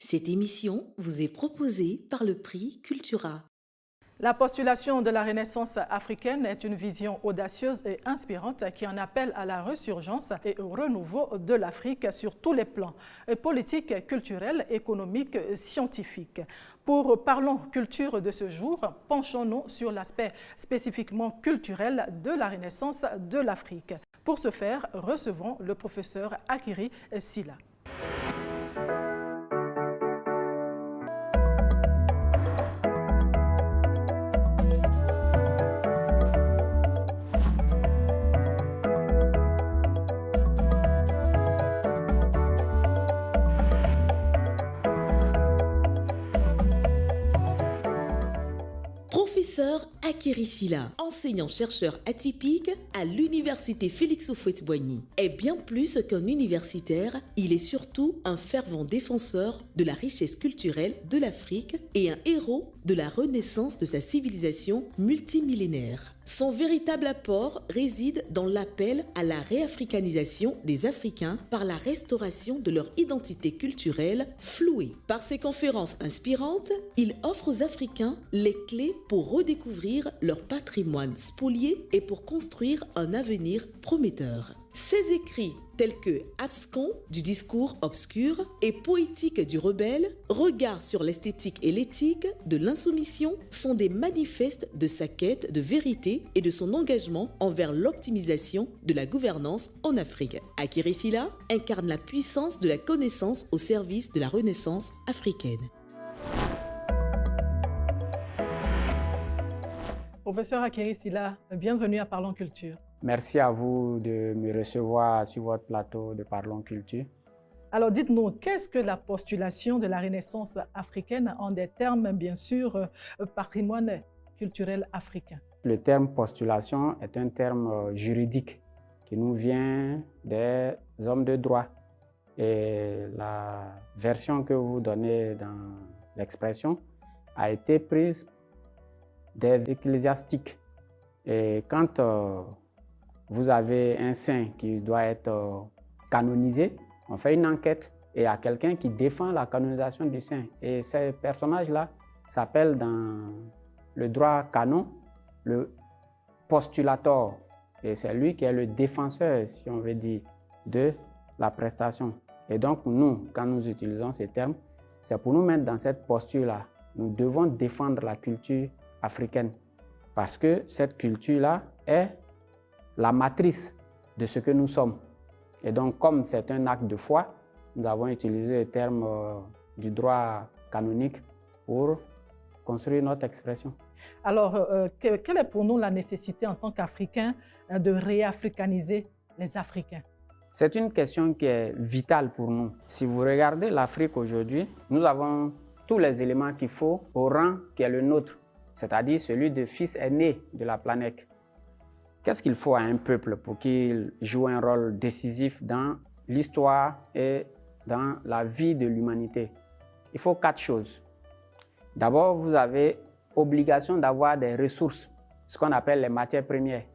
Cette émission vous est proposée par le prix Cultura. La postulation de la Renaissance africaine est une vision audacieuse et inspirante qui en appelle à la resurgence et au renouveau de l'Afrique sur tous les plans, politiques, culturels, économiques, scientifiques. Pour Parlons Culture de ce jour, penchons-nous sur l'aspect spécifiquement culturel de la Renaissance de l'Afrique. Pour ce faire, recevons le professeur Akiri Sila. Professeur Akiri Sila, enseignant-chercheur atypique à l'Université Félix Houphouët-Boigny, est bien plus qu'un universitaire, il est surtout un fervent défenseur de la richesse culturelle de l'Afrique et un héros de la renaissance de sa civilisation multimillénaire. Son véritable apport réside dans l'appel à la réafricanisation des Africains par la restauration de leur identité culturelle flouée. Par ses conférences inspirantes, il offre aux Africains les clés pour redécouvrir leur patrimoine spolié et pour construire un avenir prometteur. Ses écrits tels que Abscons du discours obscur et Poétique du rebelle, Regard sur l'esthétique et l'éthique de l'insoumission sont des manifestes de sa quête de vérité et de son engagement envers l'optimisation de la gouvernance en Afrique. Akiri Sila incarne la puissance de la connaissance au service de la renaissance africaine. Professeur Akiri Sila, bienvenue à Parlons Culture. Merci à vous de me recevoir sur votre plateau de Parlons Culture. Alors dites-nous, qu'est-ce que la postulation de la Renaissance africaine en des termes, bien sûr, patrimoine culturel africain? Le terme postulation est un terme juridique qui nous vient des hommes de droit. Et la version que vous donnez dans l'expression a été prise des ecclésiastiques. Et quand vous avez un saint qui doit être canonisé, on fait une enquête et il y a quelqu'un qui défend la canonisation du saint. Et ce personnage-là s'appelle dans le droit canon le postulator. Et c'est lui qui est le défenseur, si on veut dire, de la prestation. Et donc nous, quand nous utilisons ces termes, c'est pour nous mettre dans cette posture-là. Nous devons défendre la culture africaine parce que cette culture-là est la matrice de ce que nous sommes. Et donc, comme c'est un acte de foi, nous avons utilisé le terme du droit canonique pour construire notre expression. Alors, quelle est pour nous la nécessité en tant qu'Africains de réafricaniser les Africains? C'est une question qui est vitale pour nous. Si vous regardez l'Afrique aujourd'hui, nous avons tous les éléments qu'il faut au rang qui est le nôtre, c'est-à-dire celui de fils aîné de la planète. Qu'est-ce qu'il faut à un peuple pour qu'il joue un rôle décisif dans l'histoire et dans la vie de l'humanité? Il faut 4 choses. D'abord, vous avez obligation d'avoir des ressources, ce qu'on appelle les matières premières.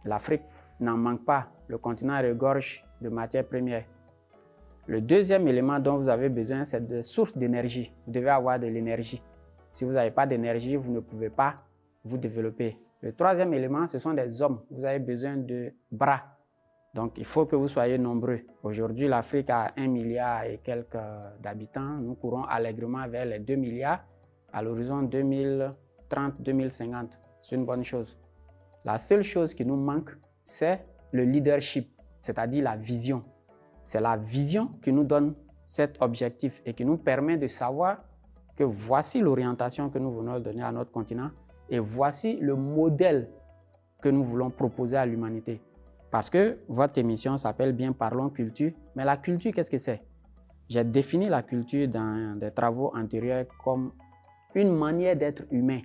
L'Afrique n'en manque pas. Le continent regorge de matières premières. Le deuxième élément dont vous avez besoin, c'est des sources d'énergie. Vous devez avoir de l'énergie. Si vous n'avez pas d'énergie, vous ne pouvez pas vous développer. Le troisième élément, ce sont des hommes. Vous avez besoin de bras. Donc, il faut que vous soyez nombreux. Aujourd'hui, l'Afrique a 1 milliard et quelques d'habitants. Nous courons allègrement vers les 2 milliards à l'horizon 2030-2050. C'est une bonne chose. La seule chose qui nous manque, c'est le leadership, c'est-à-dire la vision. C'est la vision qui nous donne cet objectif et qui nous permet de savoir que voici l'orientation que nous venons de donner à notre continent. Et voici le modèle que nous voulons proposer à l'humanité. Parce que votre émission s'appelle bien Parlons Culture. Mais la culture, qu'est-ce que c'est? J'ai défini la culture dans des travaux antérieurs comme une manière d'être humain.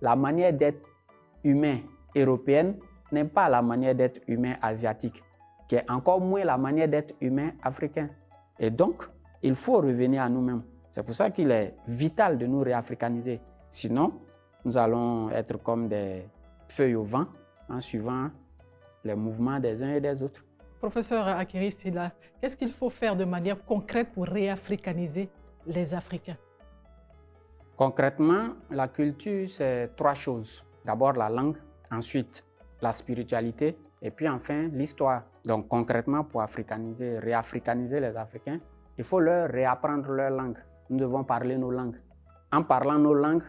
La manière d'être humain européenne n'est pas la manière d'être humain asiatique, qui est encore moins la manière d'être humain africain. Et donc, il faut revenir à nous-mêmes. C'est pour ça qu'il est vital de nous réafricaniser. Sinon, nous allons être comme des feuilles au vent en suivant les mouvements des uns et des autres. Professeur Akiri Sila, qu'est-ce qu'il faut faire de manière concrète pour réafricaniser les Africains? Concrètement, la culture, c'est trois choses. D'abord la langue, ensuite la spiritualité et puis enfin l'histoire. Donc concrètement, pour africaniser, réafricaniser les Africains, il faut leur réapprendre leur langue. Nous devons parler nos langues. En parlant nos langues,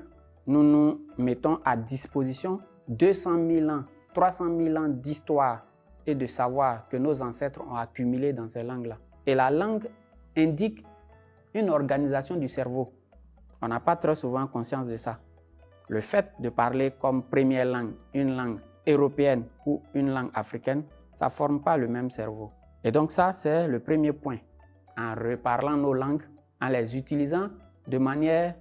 nous nous mettons à disposition 200 000 ans, 300 000 ans d'histoire et de savoir que nos ancêtres ont accumulé dans ces langues-là. Et la langue indique une organisation du cerveau. On n'a pas trop souvent conscience de ça. Le fait de parler comme première langue une langue européenne ou une langue africaine, ça ne forme pas le même cerveau. Et donc ça, c'est le premier point. En reparlant nos langues, en les utilisant de manière,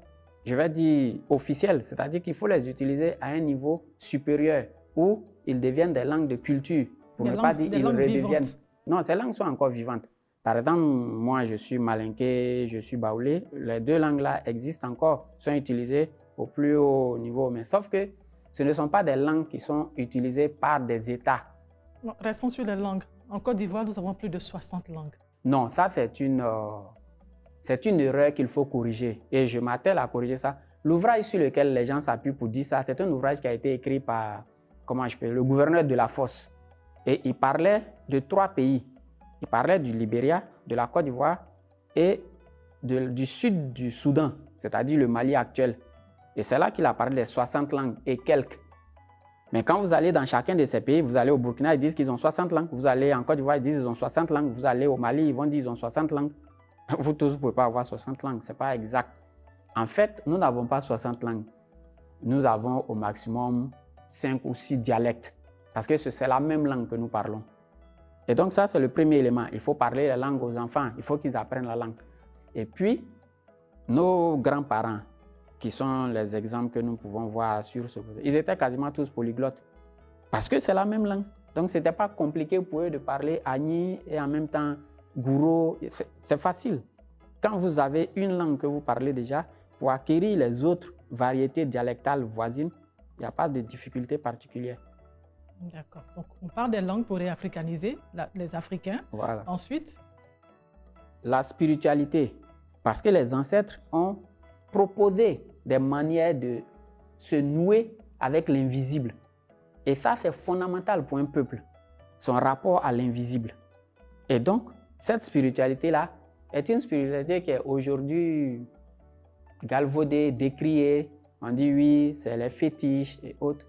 je vais dire, officielle, c'est-à-dire qu'il faut les utiliser à un niveau supérieur où ils deviennent des langues de culture, pour ne pas dire qu'ils redeviennent. Non, ces langues sont encore vivantes. Par exemple, moi, je suis malinké, je suis baoulé. Les deux langues-là existent encore, sont utilisées au plus haut niveau. Mais sauf que ce ne sont pas des langues qui sont utilisées par des États. Non, restons sur les langues. En Côte d'Ivoire, nous avons plus de 60 langues. Non, ça, c'est une erreur qu'il faut corriger. Et je m'attelle à corriger ça. L'ouvrage sur lequel les gens s'appuient pour dire ça, c'est un ouvrage qui a été écrit par, le gouverneur de la Fosse. Et il parlait de 3 pays. Il parlait du Libéria, de la Côte d'Ivoire et du sud du Soudan, c'est-à-dire le Mali actuel. Et c'est là qu'il a parlé des 60 langues et quelques. Mais quand vous allez dans chacun de ces pays, vous allez au Burkina, ils disent qu'ils ont 60 langues. Vous allez en Côte d'Ivoire, ils disent qu'ils ont 60 langues. Vous allez au Mali, ils vont dire qu'ils ont 60 langues. Vous tous, vous ne pouvez pas avoir 60 langues, ce n'est pas exact. En fait, nous n'avons pas 60 langues. Nous avons au maximum 5 ou 6 dialectes, parce que c'est la même langue que nous parlons. Et donc ça, c'est le premier élément. Il faut parler la langue aux enfants, il faut qu'ils apprennent la langue. Et puis, nos grands-parents, qui sont les exemples que nous pouvons voir sur ce côté, ils étaient quasiment tous polyglottes, parce que c'est la même langue. Donc, ce n'était pas compliqué pour eux de parler Agni et en même temps Gouro. C'est facile. Quand vous avez une langue que vous parlez déjà, pour acquérir les autres variétés dialectales voisines, il n'y a pas de difficulté particulière. D'accord. Donc, on parle des langues pour réafricaniser les Africains. Voilà. Ensuite, la spiritualité. Parce que les ancêtres ont proposé des manières de se nouer avec l'invisible. Et ça, c'est fondamental pour un peuple, son rapport à l'invisible. Et donc, cette spiritualité-là est une spiritualité qui est aujourd'hui galvaudée, décriée. On dit oui, c'est les fétiches et autres.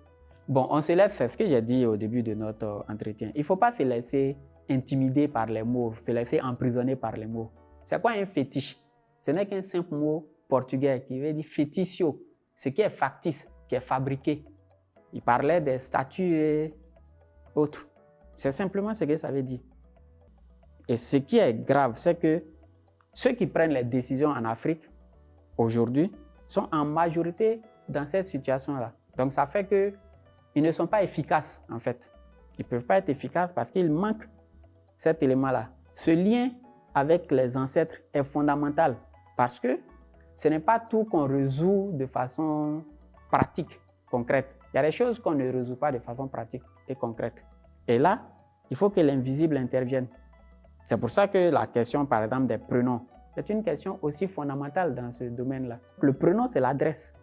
Bon, on se laisse, c'est ce que j'ai dit au début de notre entretien. Il ne faut pas se laisser intimider par les mots, se laisser emprisonner par les mots. C'est quoi un fétiche? Ce n'est qu'un simple mot portugais qui veut dire féticio, ce qui est factice, qui est fabriqué. Il parlait des statues et autres. C'est simplement ce que ça veut dire. Et ce qui est grave, c'est que ceux qui prennent les décisions en Afrique aujourd'hui sont en majorité dans cette situation-là. Donc ça fait qu'ils ne sont pas efficaces en fait. Ils ne peuvent pas être efficaces parce qu'il manque cet élément-là. Ce lien avec les ancêtres est fondamental parce que ce n'est pas tout qu'on résout de façon pratique, concrète. Il y a des choses qu'on ne résout pas de façon pratique et concrète. Et là, il faut que l'invisible intervienne. C'est pour ça que la question, par exemple, des prénoms, c'est une question aussi fondamentale dans ce domaine-là. Le prénom, c'est l'adresse.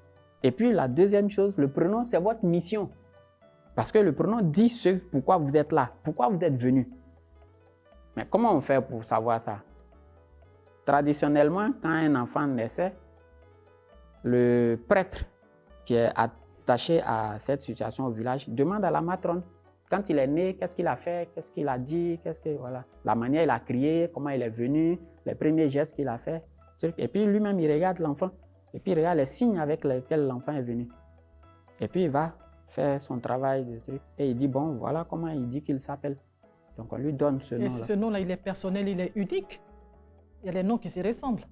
Et puis la deuxième chose, le prénom, c'est votre mission. Parce que le prénom dit pourquoi vous êtes là, pourquoi vous êtes venu. Mais comment on fait pour savoir ça? Traditionnellement, quand un enfant naissait, le prêtre qui est attaché à cette situation au village demande à la matrone, quand il est né, qu'est-ce qu'il a fait, qu'est-ce qu'il a dit, voilà. La manière il a crié, comment il est venu, les premiers gestes qu'il a fait. Et puis lui-même, il regarde l'enfant. Et puis il regarde les signes avec lesquels l'enfant est venu. Et puis il va faire son travail de truc. Et il dit, bon, voilà comment il dit qu'il s'appelle. Donc on lui donne ce nom-là. Et ce nom-là, il est personnel, il est unique. Il y a des noms qui se ressemblent.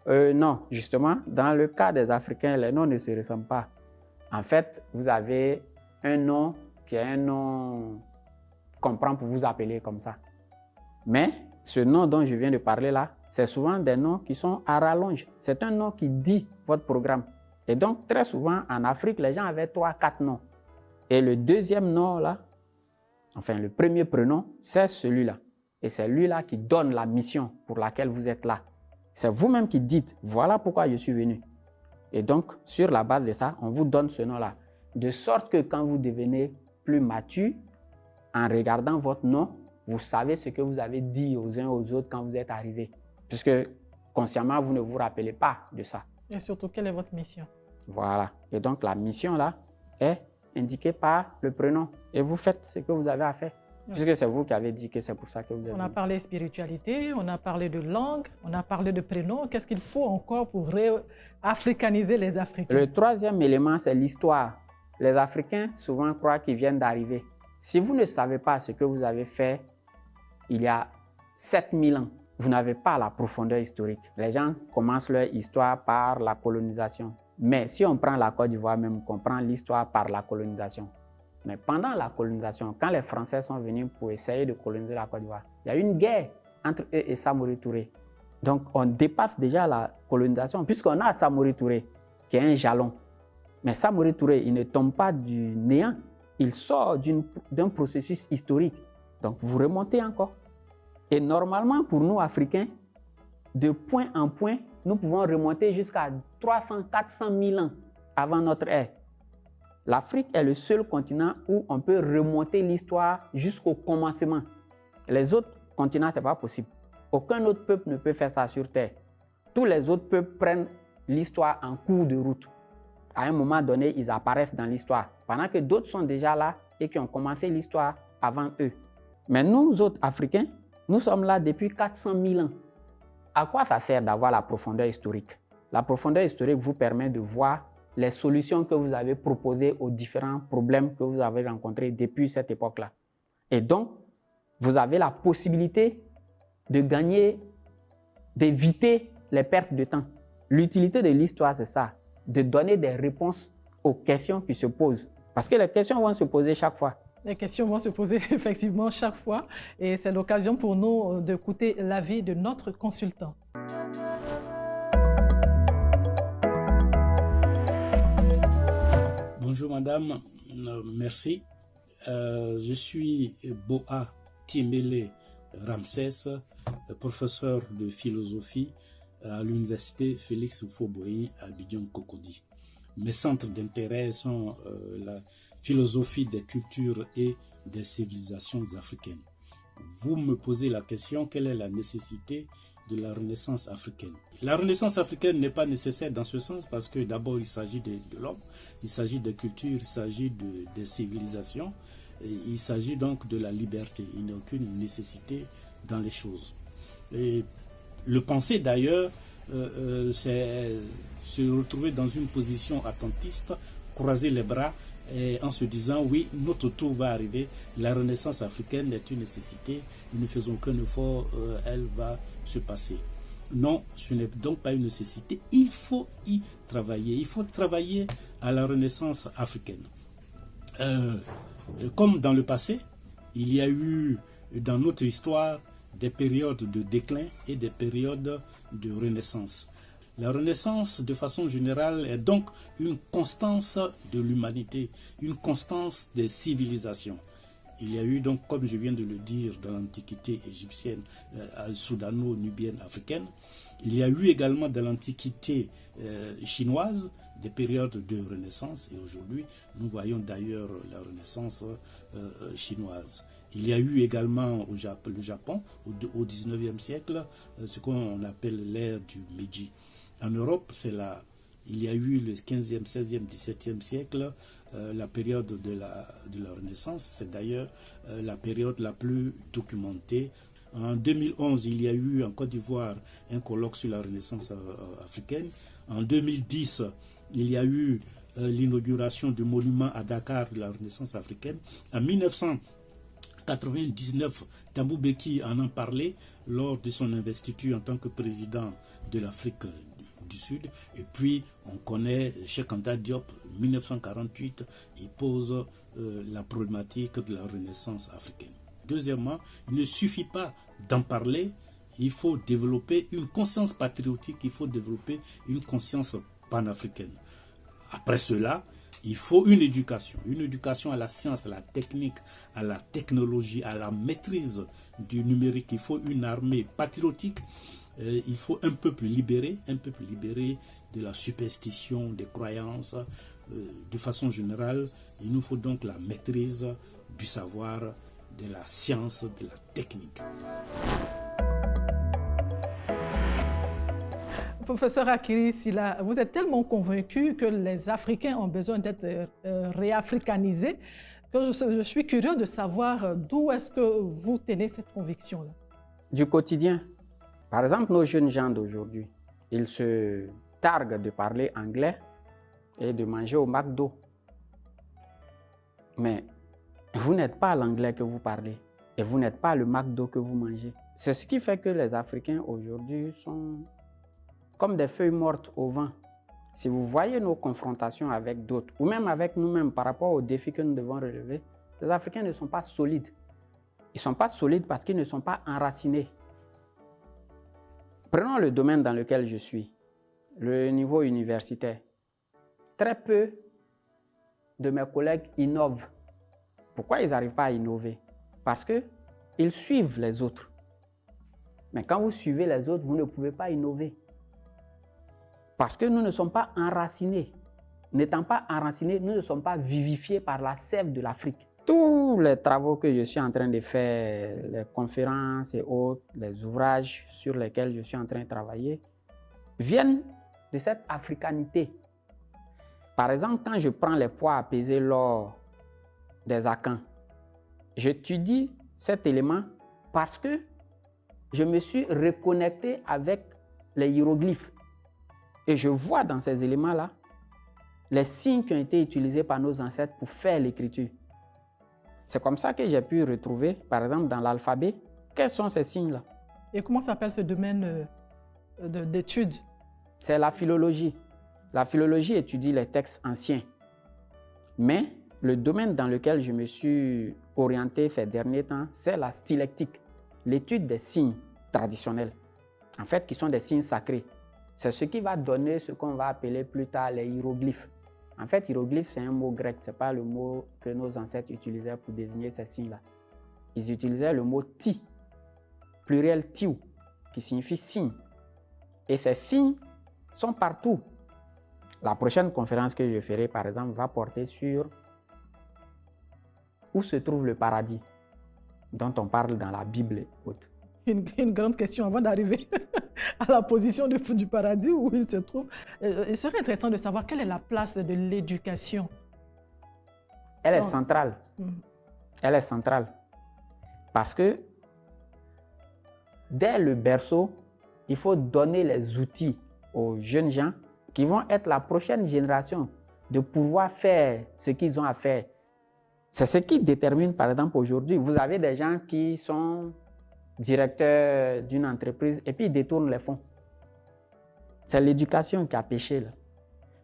Non, justement, dans le cas des Africains, les noms ne se ressemblent pas. En fait, vous avez un nom qui est un nom qu'on prend pour vous appeler comme ça. Mais ce nom dont je viens de parler là, c'est souvent des noms qui sont à rallonge. C'est un nom qui dit votre programme. Et donc, très souvent, en Afrique, les gens avaient 3, 4 noms. Et le deuxième nom là, enfin le premier prénom, c'est celui-là. Et c'est lui-là qui donne la mission pour laquelle vous êtes là. C'est vous-même qui dites, voilà pourquoi je suis venu. Et donc, sur la base de ça, on vous donne ce nom-là. De sorte que quand vous devenez plus mature, en regardant votre nom, vous savez ce que vous avez dit aux uns aux autres quand vous êtes arrivés. Puisque consciemment, vous ne vous rappelez pas de ça. Et surtout, quelle est votre mission? Voilà. Et donc, la mission là est indiquée par le prénom. Et vous faites ce que vous avez à faire. Puisque c'est vous qui avez dit que c'est pour ça que vous êtes On a venu. parlé spiritualité, on a parlé de langue, on a parlé de prénom. Qu'est-ce qu'il faut encore pour réafricaniser les Africains? Le troisième élément, c'est l'histoire. Les Africains souvent croient qu'ils viennent d'arriver. Si vous ne savez pas ce que vous avez fait il y a 7000 ans, vous n'avez pas la profondeur historique. Les gens commencent leur histoire par la colonisation. Mais si on prend la Côte d'Ivoire, même qu'on prend l'histoire par la colonisation. Mais pendant la colonisation, quand les Français sont venus pour essayer de coloniser la Côte d'Ivoire, il y a eu une guerre entre eux et Samori Touré. Donc on dépasse déjà la colonisation puisqu'on a Samori Touré qui est un jalon. Mais Samori Touré, il ne tombe pas du néant, il sort d'un processus historique. Donc vous remontez encore. Et normalement, pour nous, Africains, de point en point, nous pouvons remonter jusqu'à 300, 400 000 ans avant notre ère. L'Afrique est le seul continent où on peut remonter l'histoire jusqu'au commencement. Les autres continents, ce n'est pas possible. Aucun autre peuple ne peut faire ça sur Terre. Tous les autres peuples prennent l'histoire en cours de route. À un moment donné, ils apparaissent dans l'histoire, pendant que d'autres sont déjà là et qui ont commencé l'histoire avant eux. Mais nous autres Africains, nous sommes là depuis 400 000 ans. À quoi ça sert d'avoir la profondeur historique? La profondeur historique vous permet de voir les solutions que vous avez proposées aux différents problèmes que vous avez rencontrés depuis cette époque-là. Et donc, vous avez la possibilité de gagner, d'éviter les pertes de temps. L'utilité de l'histoire, c'est ça, de donner des réponses aux questions qui se posent. Parce que les questions vont se poser chaque fois. Les questions vont se poser effectivement chaque fois et c'est l'occasion pour nous d'écouter l'avis de notre consultant. Bonjour madame, merci. Je suis Boa Timele Ramsès, professeur de philosophie à l'université Félix Houphouët-Boigny à Abidjan-Cocody. Mes centres d'intérêt sont la philosophie des cultures et des civilisations africaines. Vous me posez la question, quelle est la nécessité de la Renaissance africaine? La Renaissance africaine n'est pas nécessaire dans ce sens parce que d'abord il s'agit de l'homme, il s'agit de culture, il s'agit des civilisations, et il s'agit donc de la liberté. Il n'y a aucune nécessité dans les choses. Et le penser d'ailleurs, c'est se retrouver dans une position attentiste, croiser les bras et en se disant oui, notre tour va arriver, la Renaissance africaine est une nécessité, nous ne faisons aucun effort, elle va se passer. Non, ce n'est donc pas une nécessité, il faut y travailler, il faut travailler à la Renaissance africaine. Comme dans le passé, il y a eu dans notre histoire des périodes de déclin et des périodes de renaissance. La Renaissance, de façon générale, est donc une constance de l'humanité, une constance des civilisations. Il y a eu donc, comme je viens de le dire, dans l'Antiquité égyptienne, soudano-nubienne, africaine. Il y a eu également dans l'Antiquité chinoise des périodes de Renaissance. Et aujourd'hui, nous voyons d'ailleurs la Renaissance chinoise. Il y a eu également le Japon, au XIXe siècle, ce qu'on appelle l'ère du Meiji. En Europe, il y a eu le 15e, 16e, 17e siècle, la période de la Renaissance. C'est d'ailleurs la période la plus documentée. En 2011, il y a eu en Côte d'Ivoire un colloque sur la Renaissance africaine. En 2010, il y a eu l'inauguration du monument à Dakar de la Renaissance africaine. En 1999, Thabo Mbeki en a parlé lors de son investiture en tant que président de l'Afrique du Sud. Et puis, on connaît Cheikh Anta Diop, 1948, il pose la problématique de la Renaissance africaine. Deuxièmement, il ne suffit pas d'en parler, il faut développer une conscience patriotique, il faut développer une conscience panafricaine. Après cela, il faut une éducation à la science, à la technique, à la technologie, à la maîtrise du numérique. Il faut une armée patriotique Il faut un peuple libéré de la superstition, des croyances. De façon générale, il nous faut donc la maîtrise du savoir, de la science, de la technique. Professeur Akiri Sylla, vous êtes tellement convaincu que les Africains ont besoin d'être réafricanisés que je suis curieux de savoir d'où est-ce que vous tenez cette conviction-là. Du quotidien. Par exemple, nos jeunes gens d'aujourd'hui, ils se targuent de parler anglais et de manger au McDo. Mais vous n'êtes pas l'anglais que vous parlez et vous n'êtes pas le McDo que vous mangez. C'est ce qui fait que les Africains aujourd'hui sont comme des feuilles mortes au vent. Si vous voyez nos confrontations avec d'autres, ou même avec nous-mêmes par rapport aux défis que nous devons relever, les Africains ne sont pas solides. Ils ne sont pas solides parce qu'ils ne sont pas enracinés. Prenons le domaine dans lequel je suis, le niveau universitaire. Très peu de mes collègues innovent. Pourquoi ils n'arrivent pas à innover? Parce qu'ils suivent les autres. Mais quand vous suivez les autres, vous ne pouvez pas innover. Parce que nous ne sommes pas enracinés. N'étant pas enracinés, nous ne sommes pas vivifiés par la sève de l'Afrique. Tous les travaux que je suis en train de faire, les conférences et autres, les ouvrages sur lesquels je suis en train de travailler, viennent de cette africanité. Par exemple, quand je prends les poids à peser lors des Akans, j'étudie cet élément parce que je me suis reconnecté avec les hiéroglyphes. Et je vois dans ces éléments-là les signes qui ont été utilisés par nos ancêtres pour faire l'écriture. C'est comme ça que j'ai pu retrouver, par exemple, dans l'alphabet, quels sont ces signes-là. Et comment s'appelle ce domaine d'études? C'est la philologie. La philologie étudie les textes anciens. Mais le domaine dans lequel je me suis orienté ces derniers temps, c'est la stylectique, l'étude des signes traditionnels, en fait, qui sont des signes sacrés. C'est ce qui va donner ce qu'on va appeler plus tard les hiéroglyphes. En fait, hiéroglyphe, c'est un mot grec, ce n'est pas le mot que nos ancêtres utilisaient pour désigner ces signes-là. Ils utilisaient le mot ti, pluriel tiu, qui signifie signe. Et ces signes sont partout. La prochaine conférence que je ferai, par exemple, va porter sur où se trouve le paradis, dont on parle dans la Bible et autres. Une grande question avant d'arriver à la position du paradis où il se trouve. Il serait intéressant de savoir quelle est la place de l'éducation. Elle est centrale. Elle est centrale. Parce que dès le berceau, il faut donner les outils aux jeunes gens qui vont être la prochaine génération de pouvoir faire ce qu'ils ont à faire. C'est ce qui détermine, par exemple, aujourd'hui, vous avez des gens qui sont directeur d'une entreprise et puis il détourne les fonds. C'est l'éducation qui a péché là.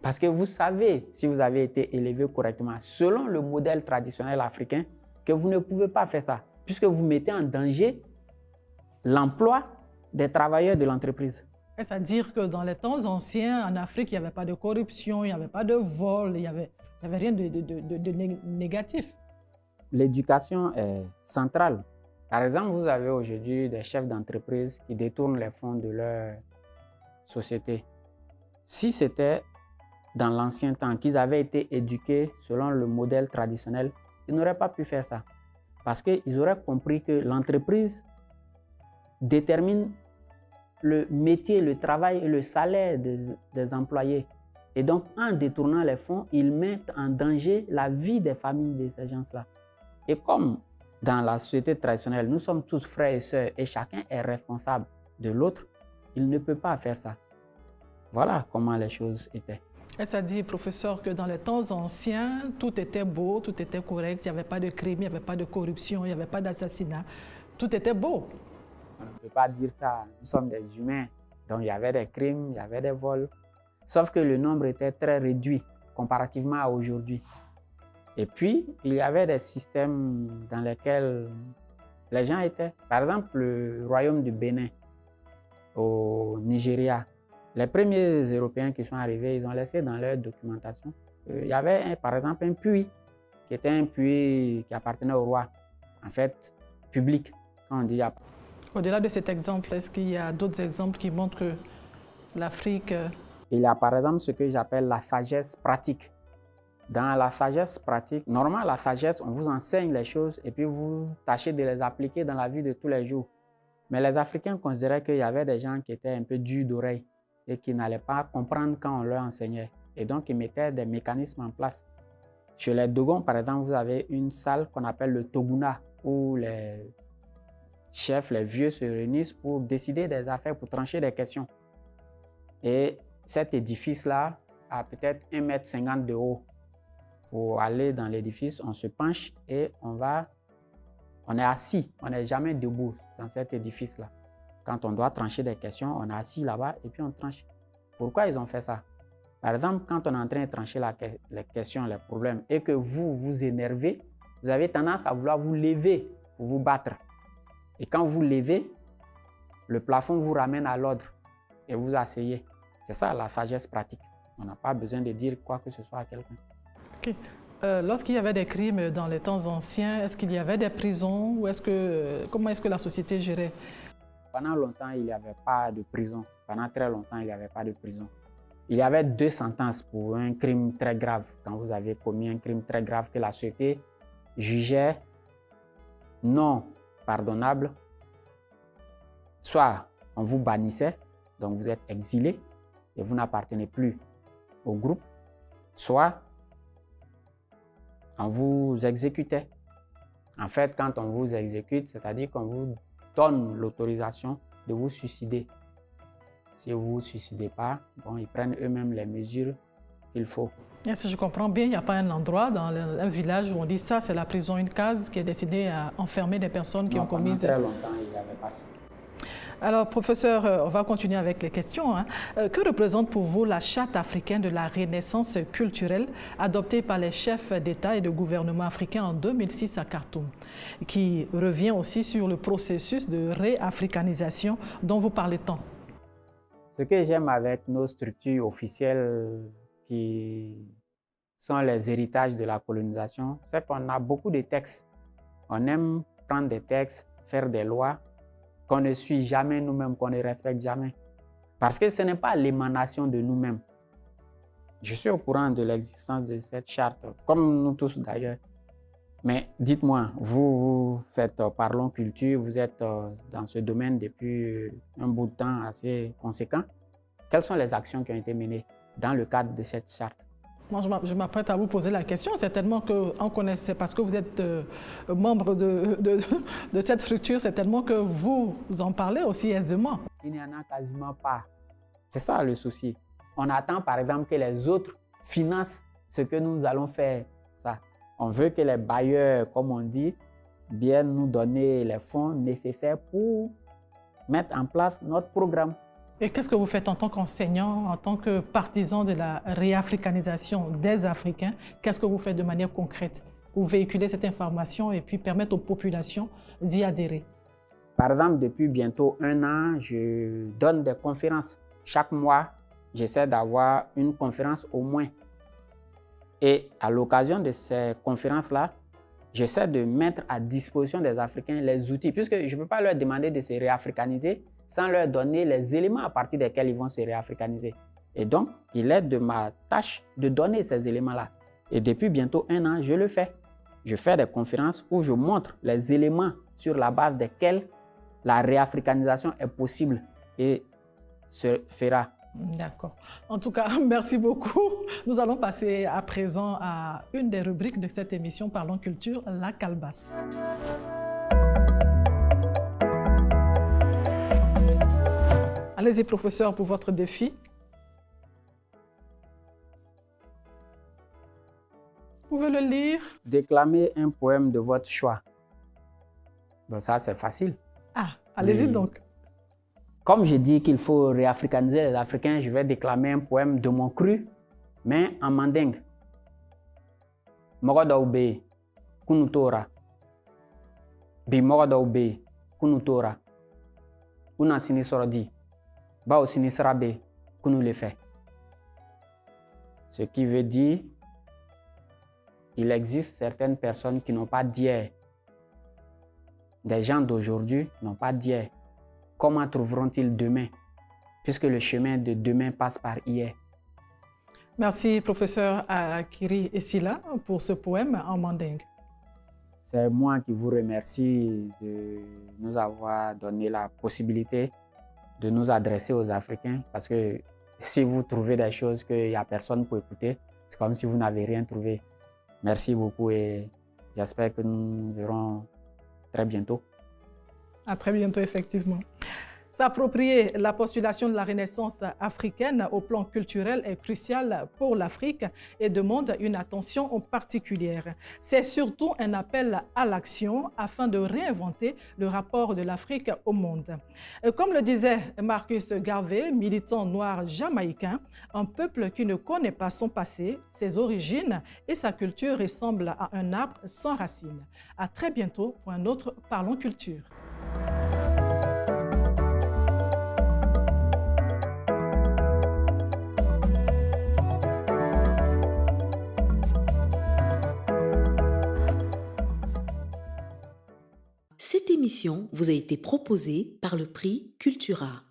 Parce que vous savez, si vous avez été élevé correctement, selon le modèle traditionnel africain, que vous ne pouvez pas faire ça, puisque vous mettez en danger l'emploi des travailleurs de l'entreprise. C'est-à-dire que dans les temps anciens, en Afrique, il n'y avait pas de corruption, il n'y avait pas de vol, il n'y avait rien de négatif. L'éducation est centrale. Par exemple, vous avez aujourd'hui des chefs d'entreprise qui détournent les fonds de leur société. Si c'était dans l'ancien temps qu'ils avaient été éduqués selon le modèle traditionnel, ils n'auraient pas pu faire ça. Parce qu'ils auraient compris que l'entreprise détermine le métier, le travail et le salaire des employés. Et donc, en détournant les fonds, ils mettent en danger la vie des familles de ces gens-là. Et comme dans la société traditionnelle, nous sommes tous frères et sœurs et chacun est responsable de l'autre, il ne peut pas faire ça. Voilà comment les choses étaient. Ça dit, professeur, que dans les temps anciens, tout était beau, tout était correct, il n'y avait pas de crime, il n'y avait pas de corruption, il n'y avait pas d'assassinat. Tout était beau. On ne peut pas dire ça. Nous sommes des humains. Donc il y avait des crimes, il y avait des vols. Sauf que le nombre était très réduit comparativement à aujourd'hui. Et puis, il y avait des systèmes dans lesquels les gens étaient. Par exemple, le royaume du Bénin, au Nigeria. Les premiers Européens qui sont arrivés, ils ont laissé dans leur documentation. Il y avait, par exemple, un puits, qui était un puits qui appartenait au roi. En fait, public, quand on dit. Au-delà de cet exemple, est-ce qu'il y a d'autres exemples qui montrent que l'Afrique... Il y a par exemple ce que j'appelle la sagesse pratique. Dans la sagesse pratique, normalement la sagesse, on vous enseigne les choses et puis vous tâchez de les appliquer dans la vie de tous les jours. Mais les Africains considéraient qu'il y avait des gens qui étaient un peu durs d'oreille et qui n'allaient pas comprendre quand on leur enseignait. Et donc, ils mettaient des mécanismes en place. Chez les Dogons, par exemple, vous avez une salle qu'on appelle le Toguna, où les chefs, les vieux se réunissent pour décider des affaires, pour trancher des questions. Et cet édifice-là a peut-être 1,50 m de haut. Pour aller dans l'édifice, on se penche et on est assis, on n'est jamais debout dans cet édifice-là. Quand on doit trancher des questions, on est assis là-bas et puis on tranche. Pourquoi ils ont fait ça? Par exemple, quand on est en train de trancher les questions, les problèmes, et que vous vous énervez, vous avez tendance à vouloir vous lever pour vous battre. Et quand vous levez, le plafond vous ramène à l'ordre et vous asseyez. C'est ça la sagesse pratique. On n'a pas besoin de dire quoi que ce soit à quelqu'un. Okay. Lorsqu'il y avait des crimes dans les temps anciens, est-ce qu'il y avait des prisons ou comment est-ce que la société gérait? Pendant longtemps, il n'y avait pas de prison. Pendant très longtemps, il n'y avait pas de prison. Il y avait 2 sentences pour un crime très grave. Quand vous avez commis un crime très grave que la société jugeait non pardonnable, soit on vous bannissait, donc vous êtes exilé et vous n'appartenez plus au groupe, soit on vous exécutait. En fait, quand on vous exécute, c'est-à-dire qu'on vous donne l'autorisation de vous suicider. Si vous ne vous suicidez pas, bon, ils prennent eux-mêmes les mesures qu'il faut. Et si je comprends bien, il n'y a pas un endroit dans un village où on dit ça, c'est la prison, une case qui est destinée à enfermer des personnes qui ont commis... Pendant très longtemps, il n'y avait pas ça. Alors, professeur, on va continuer avec les questions. Que représente pour vous la charte africaine de la renaissance culturelle adoptée par les chefs d'État et de gouvernement africains en 2006 à Khartoum, qui revient aussi sur le processus de réafricanisation dont vous parlez tant? Ce que j'aime avec nos structures officielles qui sont les héritages de la colonisation, c'est qu'on a beaucoup de textes. On aime prendre des textes, faire des lois qu'on ne suit jamais nous-mêmes, qu'on ne respecte jamais. Parce que ce n'est pas l'émanation de nous-mêmes. Je suis au courant de l'existence de cette charte, comme nous tous d'ailleurs. Mais dites-moi, vous faites Parlons Culture, vous êtes dans ce domaine depuis un bout de temps assez conséquent. Quelles sont les actions qui ont été menées dans le cadre de cette charte? Moi, je m'apprête à vous poser la question. Certainement qu'on connaît, c'est parce que vous êtes membre de cette structure, certainement que vous en parlez aussi aisément. Il n'y en a quasiment pas. C'est ça le souci. On attend par exemple que les autres financent ce que nous allons faire. Ça. On veut que les bailleurs, comme on dit, viennent nous donner les fonds nécessaires pour mettre en place notre programme. Et qu'est-ce que vous faites en tant qu'enseignant, en tant que partisan de la réafricanisation des Africains? Qu'est-ce que vous faites de manière concrète pour véhiculer cette information et puis permettre aux populations d'y adhérer? Par exemple, depuis bientôt 1 an, je donne des conférences. Chaque mois, j'essaie d'avoir une conférence au moins. Et à l'occasion de ces conférences-là, j'essaie de mettre à disposition des Africains les outils, puisque je ne peux pas leur demander de se réafricaniser sans leur donner les éléments à partir desquels ils vont se réafricaniser. Et donc, il est de ma tâche de donner ces éléments-là. Et depuis bientôt 1 an, je le fais. Je fais des conférences où je montre les éléments sur la base desquels la réafricanisation est possible et se fera. D'accord. En tout cas, merci beaucoup. Nous allons passer à présent à une des rubriques de cette émission Parlons Culture, la calebasse. Allez-y, professeur, pour votre défi. Vous pouvez le lire. Déclamez un poème de votre choix. Bon, ça, c'est facile. Ah, allez-y donc. Comme je dis qu'il faut réafricaniser les Africains, je vais déclamer un poème de mon cru, mais en mandingue. Mogoda ube, kunutora. Bi mogoda ube, kunutora. Una sinisorodi. Ba o sinisrabe, kunu le fait. Ce qui veut dire, il existe certaines personnes qui n'ont pas d'hier. Des gens d'aujourd'hui n'ont pas d'hier. comment trouveront-ils demain, puisque le chemin de demain passe par hier. Merci, professeur Akiri Essila, pour ce poème en mandingue. C'est moi qui vous remercie de nous avoir donné la possibilité de nous adresser aux Africains, parce que si vous trouvez des choses qu'il n'y a personne pour écouter, c'est comme si vous n'avez rien trouvé. Merci beaucoup et j'espère que nous nous verrons très bientôt. À très bientôt, effectivement. S'approprier la postulation de la Renaissance africaine au plan culturel est crucial pour l'Afrique et demande une attention particulière. C'est surtout un appel à l'action afin de réinventer le rapport de l'Afrique au monde. Comme le disait Marcus Garvey, militant noir jamaïcain, un peuple qui ne connaît pas son passé, ses origines et sa culture ressemble à un arbre sans racines. À très bientôt pour un autre Parlons Culture. Cette émission vous a été proposée par le prix Cultura.